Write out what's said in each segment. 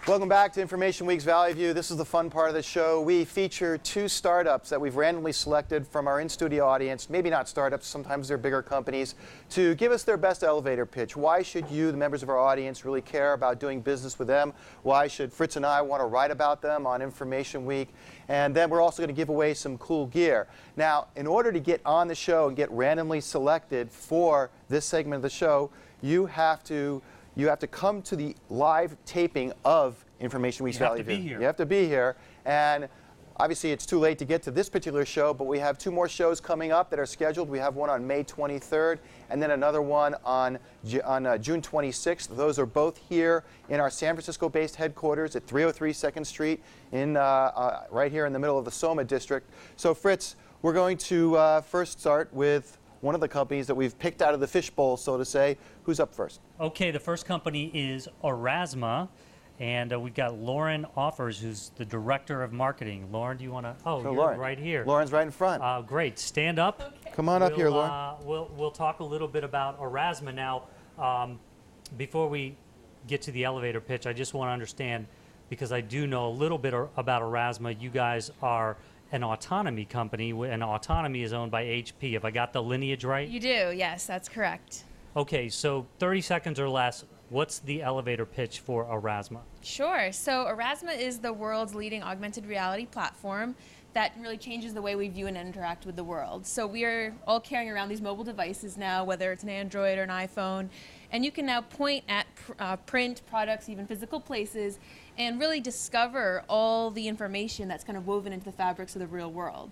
Welcome back to Information Week's Valley View. This is the fun part of the show. We feature two startups that we've randomly selected from our in-studio audience, maybe not startups, sometimes they're bigger companies, to give us their best elevator pitch. Why should you, the members of our audience, really care about doing business with them? Why should Fritz and I want to write about them on Information Week? And then we're also going to give away some cool gear. Now, in order to get on the show and get randomly selected for this segment of the show, you have to come to the live taping of Information Week's Valley View. You have to be here. And obviously, it's too late to get to this particular show, but we have two more shows coming up that are scheduled. We have one on May 23rd, and then another one on June 26th. Those are both here in our San Francisco-based headquarters at 303 2nd Street, right here in the middle of the Soma district. So, Fritz, we're going to first start with one of the companies that we've picked out of the fishbowl, so to say. Who's up first? Okay, the first company is Aurasma, and we've got Lauren Offers, who's the Director of Marketing. Lauren, do you want to? Oh, you're Lauren, right here. Lauren's right in front. Great. Stand up. Okay. Come on up here, Lauren. We'll talk a little bit about Aurasma now. Before we get to the elevator pitch, I just want to understand, because I do know a little bit about Aurasma. You guys are an Autonomy company, and Autonomy is owned by HP. Have I got the lineage right? You do, yes, that's correct. Okay, so 30 seconds or less, what's the elevator pitch for Aurasma? Sure. So Aurasma is the world's leading augmented reality platform that really changes the way we view and interact with the world. So we are all carrying around these mobile devices now, whether it's an Android or an iPhone, and you can now point at print, products, even physical places, and really discover all the information that's kind of woven into the fabrics of the real world.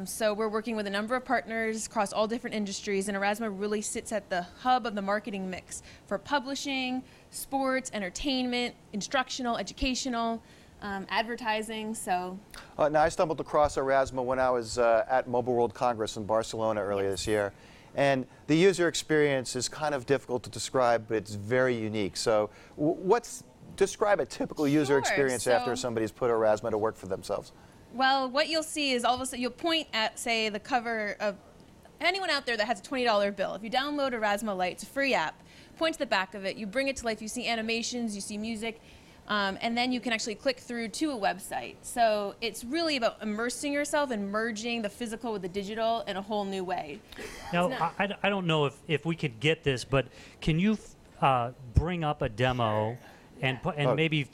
So we're working with a number of partners across all different industries, and Aurasma really sits at the hub of the marketing mix for publishing, sports, entertainment, instructional, educational, advertising. So Now, I stumbled across Aurasma when I was at Mobile World Congress in Barcelona earlier this year. And the user experience is kind of difficult to describe, but it's very unique. So describe a typical user experience after somebody's put Aurasma to work for themselves. Well, what you'll see is all of a sudden you'll point at, say, the cover of anyone out there that has a $20 bill. If you download Aurasma Lite, it's a free app, point to the back of it, you bring it to life, you see animations, you see music, and then you can actually click through to a website. So it's really about immersing yourself and merging the physical with the digital in a whole new way. Now, I don't know if we could get this, but can you bring up a demo and maybe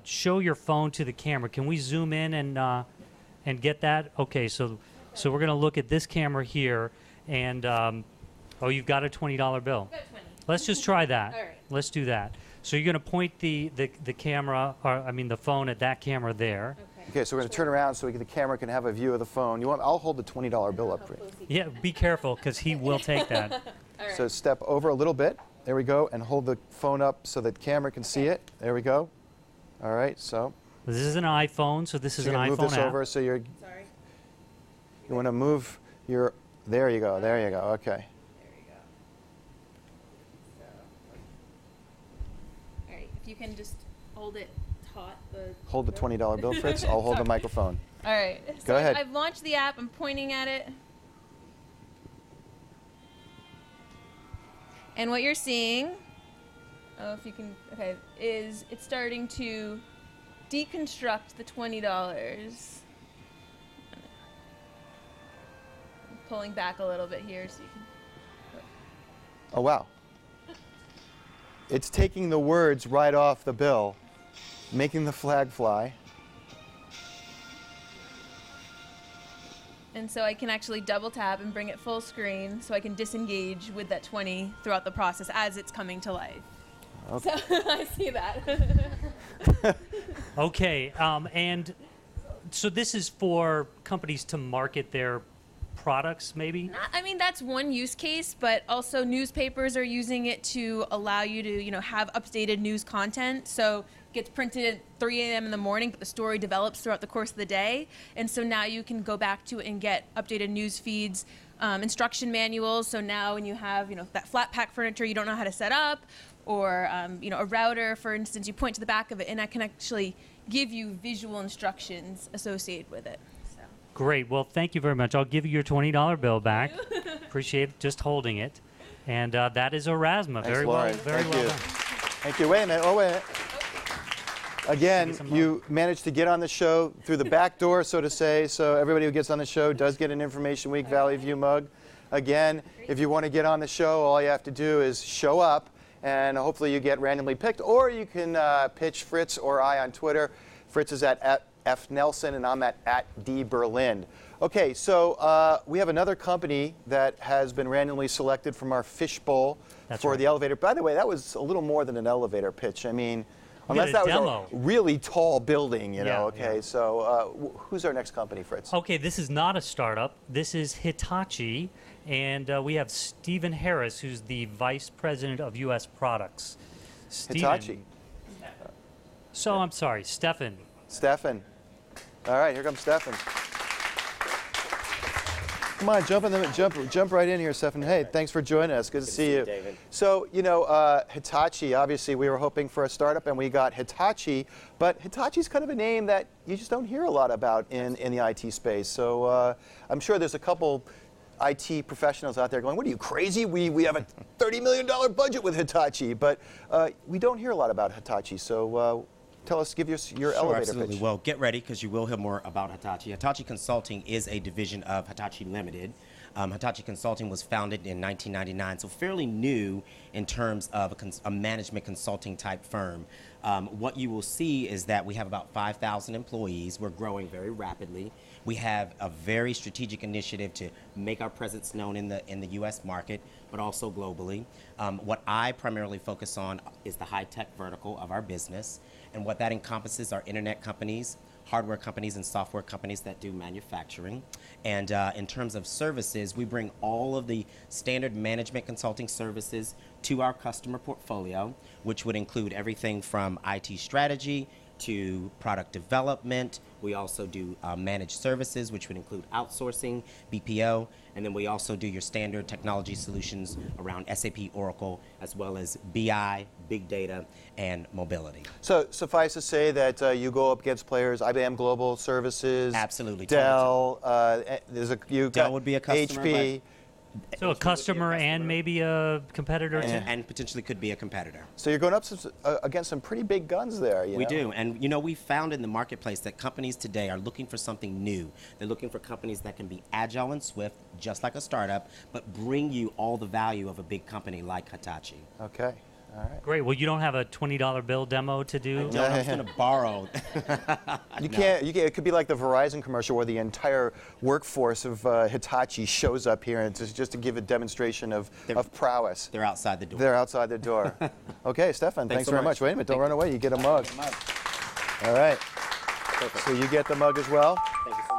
show your phone to the camera? Can we zoom in and get that? Okay, so we're going to look at this camera here, and oh, you've got a $20 bill. About 20. Let's just try that. All right. Let's do that. So you're going to point the camera, or I mean the phone, at that camera there. Okay, so we're going to turn around so the camera can have a view of the phone. I'll hold the $20 bill up for you. Yeah, be careful, because he will take that. All right. So step over a little bit. There we go, and hold the phone up so that camera can see it. There we go. All right, so. This is an iPhone, so this is an iPhone move this app. over so you're. Sorry. You want to move your. There you go. There you go. Okay. There you go. All right, if you can just hold it taut. Hold the $20 bill, Fritz. I'll hold the microphone. All right. Go ahead. I've launched the app. I'm pointing at it. And what you're seeing, if you can, okay, is it's starting to deconstruct the $20. I'm pulling back a little bit here so you can. Oh, wow. It's taking the words right off the bill, making the flag fly. And so I can actually double tap and bring it full screen so I can disengage with that 20 throughout the process as it's coming to life. Okay. So I see that. Okay, and so this is for companies to market their products, maybe? I mean, that's one use case, but also newspapers are using it to allow you to, have updated news content. So it gets printed at 3 a.m. in the morning, but the story develops throughout the course of the day. And so now you can go back to it and get updated news feeds, instruction manuals. So now when you have, that flat pack furniture you don't know how to set up, or, a router, for instance, you point to the back of it, and that can actually give you visual instructions associated with it. Great. Well, thank you very much. I'll give you your $20 bill back. Appreciate just holding it. And that is Aurasma. Thanks, Very Lauren. well. Very Thank well you. done. Thank you. Wait a minute. Oh, wait a minute. Again, Give us a you managed to get on the show through the back door, so to say, so everybody who gets on the show does get an Information Week Valley View mug. Again, if you want to get on the show, all you have to do is show up, and hopefully you get randomly picked, or you can pitch Fritz or I on Twitter. Fritz is at F. Nelson, and I'm at D. Berlin. Okay, so we have another company that has been randomly selected from our fishbowl for the elevator. By the way, that was a little more than an elevator pitch. I mean, unless that was a really tall building, you know. Okay, yeah. So who's our next company, Fritz? Okay, this is not a startup. This is Hitachi, and we have Stephen Harris, who's the Vice President of U.S. Products. Hitachi. So I'm sorry, Stefan. Stefan. All right, here comes Stefan. Come on, jump right in here, Stefan. Hey, thanks for joining us. Good to see you, David. So, you know, Hitachi, obviously we were hoping for a startup and we got Hitachi, but Hitachi's kind of a name that you just don't hear a lot about in the IT space. So I'm sure there's a couple IT professionals out there going, what are you, crazy? We have a $30 million budget with Hitachi, but we don't hear a lot about Hitachi. So tell us, give us your elevator absolutely. pitch. Well, get ready because you will hear more about Hitachi. Hitachi Consulting is a division of Hitachi Limited. Hitachi Consulting was founded in 1999, so fairly new in terms of a management consulting type firm. What you will see is that we have about 5,000 employees. We're growing very rapidly. We have a very strategic initiative to make our presence known in the U.S. market, but also globally. What I primarily focus on is the high-tech vertical of our business, and what that encompasses are internet companies, hardware companies, and software companies that do manufacturing. And in terms of services, we bring all of the standard management consulting services to our customer portfolio, which would include everything from IT strategy to product development. We also do managed services, which would include outsourcing, BPO, and then we also do your standard technology solutions around SAP, Oracle, as well as BI, big data, and mobility. So suffice to say that you go up against players, IBM Global Services, Absolutely. Dell, Dell would be a customer, HP. So a customer and maybe a competitor too? And potentially could be a competitor. So you're going up against some pretty big guns there. We do, and you know, we found in the marketplace that companies today are looking for something new. They're looking for companies that can be agile and swift, just like a startup, but bring you all the value of a big company like Hitachi. Okay. All right. Great. Well, you don't have a $20 bill demo to do? No, I'm going to borrow. You can't. It could be like the Verizon commercial where the entire workforce of Hitachi shows up here, and just to give a demonstration of prowess. They're outside the door. They're outside the door. Okay, Stefan, thanks so very much. much. Wait a minute, don't run away. You get a mug. Mug. All right. Perfect. So you get the mug as well. Thank you so much.